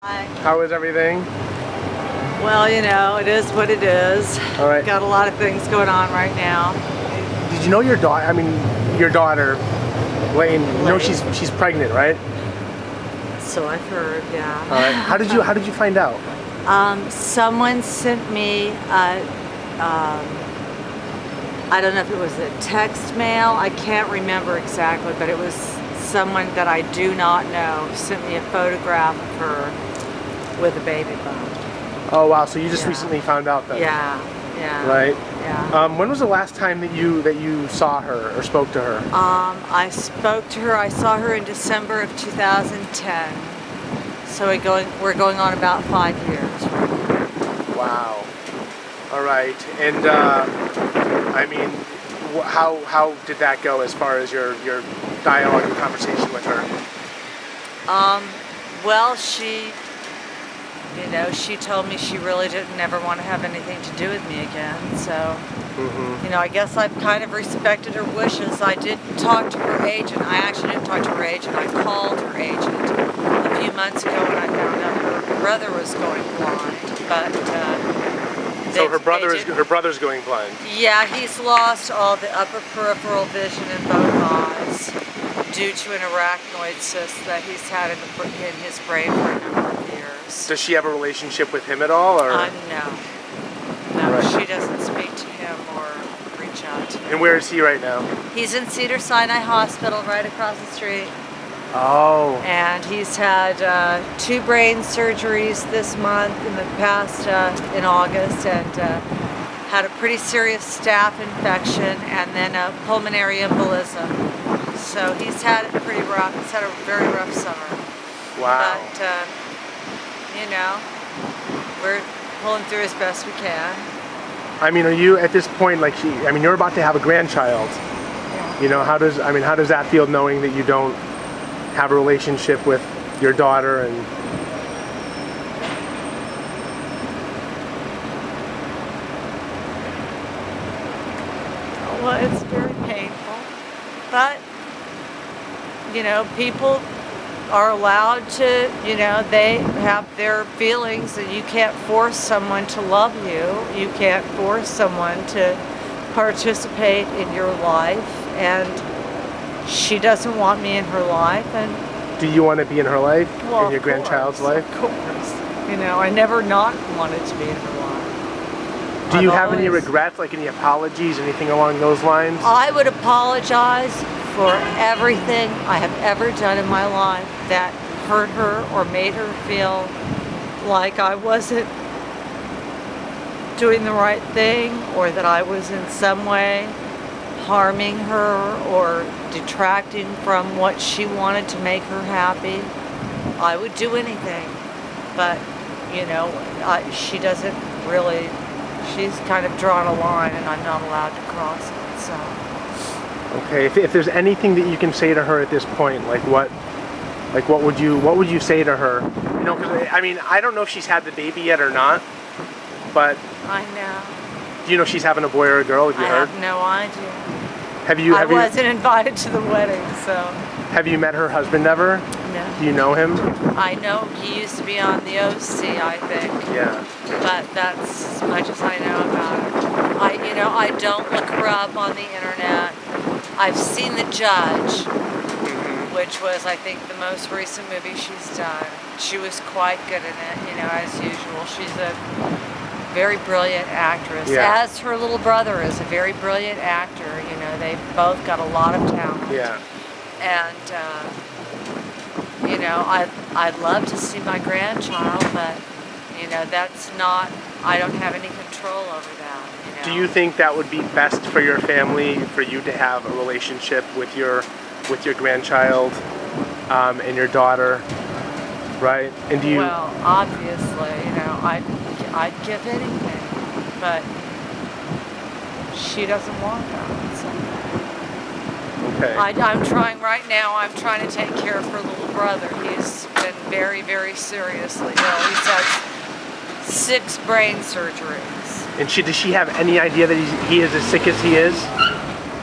Hi. How is everything? Well, you know, it is what it is. All right. Got a lot of things going on right now. Did you know your daughter? Your daughter, Lane. You know she's pregnant, right? So I've heard, yeah. All right. How did you find out? Someone sent me I don't know if it was a text mail. I can't remember exactly, but it was someone that I do not know sent me a photograph of her with a baby bump. Oh wow! So you just recently found out that? Yeah. Right. Yeah. When was the last time that you saw her or spoke to her? I spoke to her. I saw her in December of 2010. So we're going on about 5 years. Wow. All right. And how did that go as far as your dialogue and conversation with her? Well, she told me she really didn't never want to have anything to do with me again. So, I guess I've kind of respected her wishes. I did talk to her agent. I actually didn't talk to her agent. I called her agent a few months ago when I found out her brother was going blind. But so her brother's going blind. Yeah, he's lost all the upper peripheral vision in both eyes due to an arachnoid cyst that he's had in his brain for a number of years. Does she have a relationship with him at all, or? No. Right. She doesn't speak to him or reach out to him. And where is he right now? He's in Cedars-Sinai Hospital right across the street. Oh. And he's had 2 brain surgeries this month in the past, in August, and had a pretty serious staph infection and then a pulmonary embolism. So he's had it pretty rough. He's had a very rough summer. Wow. But, we're pulling through as best we can. Are you at this point, you're about to have a grandchild. Yeah. How does that feel knowing that you don't have a relationship with your daughter and... Well, it's very painful, but people are allowed to, they have their feelings, and you can't force someone to love you. You can't force someone to participate in your life, and she doesn't want me in her life. And do you want to be in her life? Well, in your grandchild's life? Of course. I never not wanted to be in her life. Do you have any regrets, any apologies, anything along those lines? I would apologize for everything I have ever done in my life that hurt her or made her feel like I wasn't doing the right thing, or that I was in some way harming her or detracting from what she wanted to make her happy. I would do anything, but she doesn't really. She's kind of drawn a line, and I'm not allowed to cross it. So. Okay. If there's anything that you can say to her at this point, what would you say to her? Because I don't know if she's had the baby yet or not, but I know. Do you know if she's having a boy or a girl? Have you heard? I have no idea. I wasn't invited to the wedding, so. Have you met her husband ever? No. Do you know him? I know he used to be on the OC, I think. Yeah. But that's as much as I know about her. I don't look her up on the internet. I've seen The Judge, which was, I think, the most recent movie she's done. She was quite good in it, as usual. She's a very brilliant actress, as her little brother is a very brilliant actor. They've both got a lot of talent. Yeah. And, I'd love to see my grandchild, but, that's not, I don't have any control over that. Do you think that would be best for your family, for you to have a relationship with your grandchild and your daughter, right? And do you? Well, obviously, I'd give anything, but she doesn't want that. So. Okay. I'm trying right now. I'm trying to take care of her little brother. He's been very, very seriously ill. He's had 6 brain surgeries. And does she have any idea that he is as sick as he is?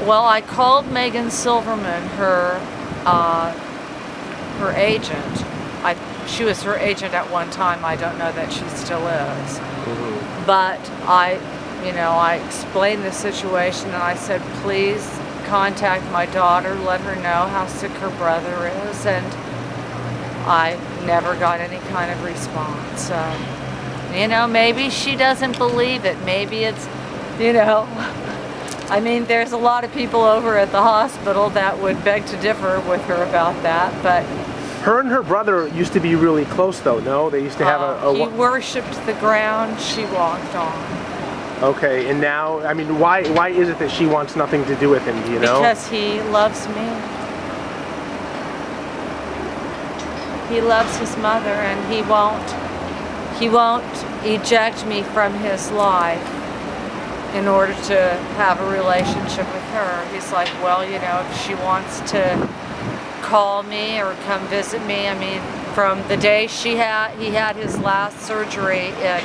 Well, I called Megan Silverman, her agent. she was her agent at one time. I don't know that she still is. Mm-hmm. But I explained the situation, and I said, please contact my daughter, let her know how sick her brother is, and I never got any kind of response. So, maybe she doesn't believe it. Maybe it's, I mean, there's a lot of people over at the hospital that would beg to differ with her about that, but... Her and her brother used to be really close, though, no? They used to have He worshipped the ground she walked on. Okay, and now, I mean, why is it that she wants nothing to do with him, do you know? Because he loves me. He loves his mother, and he won't eject me from his life in order to have a relationship with her. He's like, well, if she wants to call me or come visit me, I mean, from the day he had his last surgery in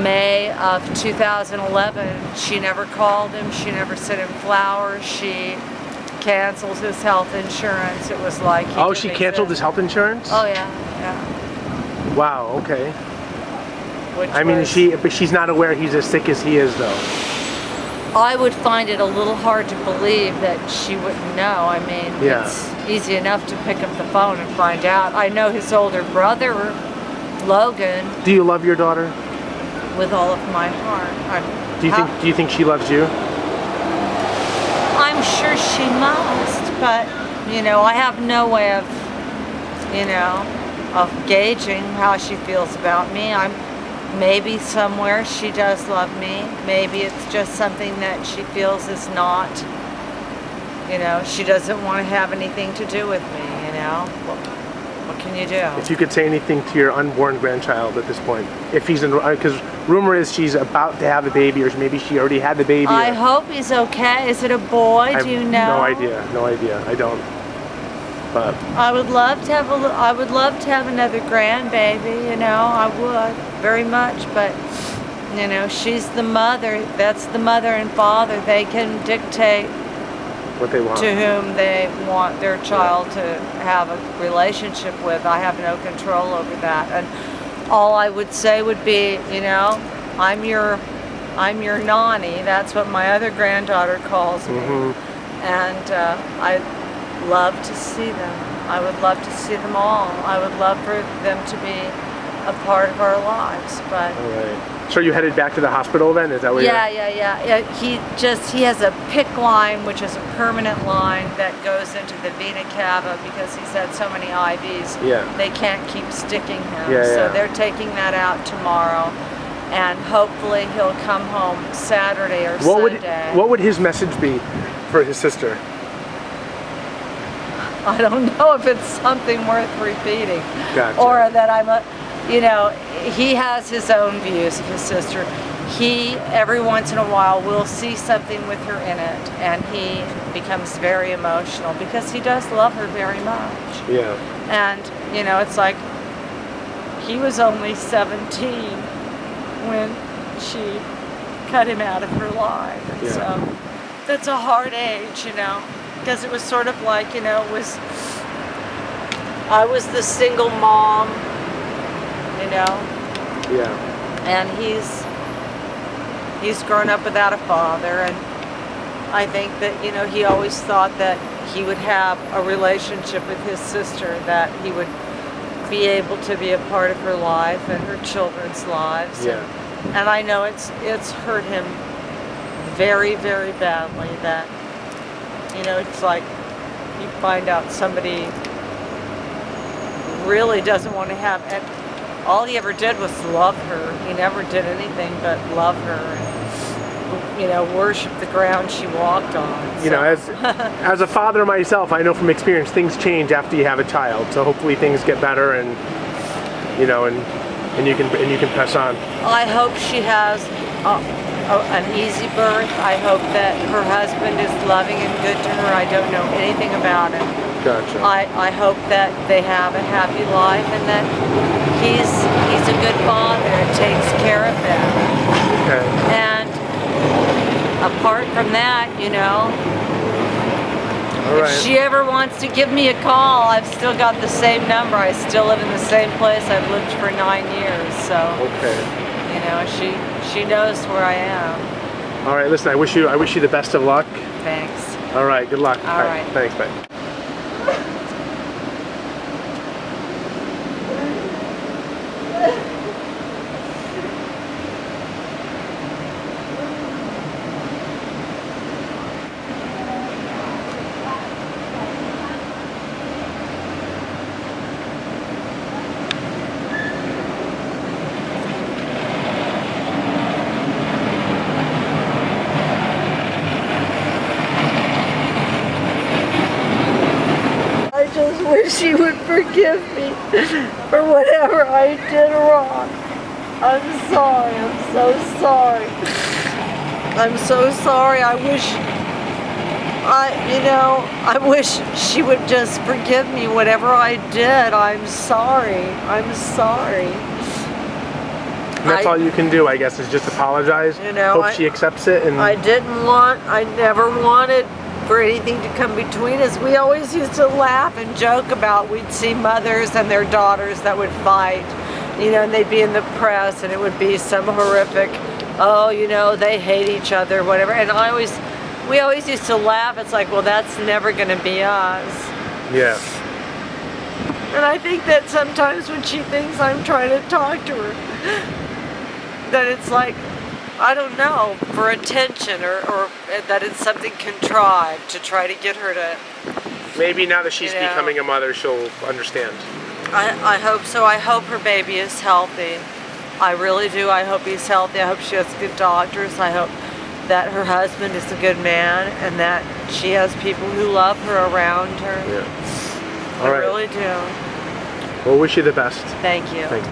May of 2011, she never called him, she never sent him flowers, she canceled his health insurance. It was like she canceled his health insurance? Oh yeah. Wow, okay. But she's not aware he's as sick as he is, though. I would find it a little hard to believe that she wouldn't know. I mean, it's easy enough to pick up the phone and find out. I know his older brother, Logan. Do you love your daughter? With all of my heart. Do you think she loves you? I'm sure she must, but I have no way of gauging how she feels about me. Maybe somewhere she does love me. Maybe it's just something that she feels is not, she doesn't want to have anything to do with me, What can you do? If you could say anything to your unborn grandchild at this point, if he's in, because rumor is she's about to have a baby, or maybe she already had the baby. I hope he's okay. Is it a boy? Do you know? No idea. I don't. But I would love to have another grandbaby. I would very much. But she's the mother. That's the mother and father. They can dictate what they want, to whom they want their child to have a relationship with. I have no control over that, and all I would say would be, I'm your nanny. That's what my other granddaughter calls me, and I love to see them. I would love to see them all. I would love for them to be a part of our lives. But all right. So you headed back to the hospital then? Is that what? Yeah. He has a PICC line, which is a permanent line that goes into the vena cava because he's had so many IVs. Yeah. They can't keep sticking him. So they're taking that out tomorrow, and hopefully he'll come home Saturday or Sunday. What would his message be for his sister? I don't know if it's something worth repeating. Gotcha. Or that he has his own views of his sister. He, every once in a while, will see something with her in it, and he becomes very emotional because he does love her very much. Yeah. And, it's like he was only 17 when she cut him out of her life. And so that's a hard age, because it was sort of like, I was the single mom, Yeah. And he's grown up without a father, and I think that, he always thought that he would have a relationship with his sister, that he would be able to be a part of her life and her children's lives. Yeah. And I know it's hurt him very, very badly that, it's like you find out somebody really doesn't want to have, and all he ever did was love her. He never did anything but love her and, worship the ground she walked on. So. As a father myself, I know from experience things change after you have a child. So hopefully things get better, and and you can press on. I hope she has an easy birth. I hope that her husband is loving and good to her. I don't know anything about him. Gotcha. I hope that they have a happy life and that he's a good father and takes care of them. Okay. And apart from that, All right. If she ever wants to give me a call, I've still got the same number. I still live in the same place I've lived for 9 years. So, Okay. you know, she knows where I am. All right. Listen, I wish you the best of luck. Thanks. All right. Good luck. All right. Thanks. Bye. I just wish she would forgive me for whatever I did wrong. I'm sorry. I'm so sorry. I'm so sorry. I wish she would just forgive me whatever I did. I'm sorry. I'm sorry. And that's all you can do, I guess, is just apologize. You know, Hope she accepts it. And I never wanted for anything to come between us. We always used to laugh and joke about, we'd see mothers and their daughters that would fight, you know, and they'd be in the press and it would be some horrific, oh, you know, they hate each other, whatever. And we always used to laugh. It's like, well, that's never gonna be us. yeah. And I think that sometimes when she thinks I'm trying to talk to her, that it's like, I don't know, for attention or that it's something contrived to try to get her to... Maybe now that she's You know. becoming a mother, she'll understand. I hope so. I hope her baby is healthy. I really do. I hope he's healthy. I hope she has good doctors. I hope that her husband is a good man and that she has people who love her around her. Yeah. I All right. really do. Well, wish you the best. Thank you. Thanks.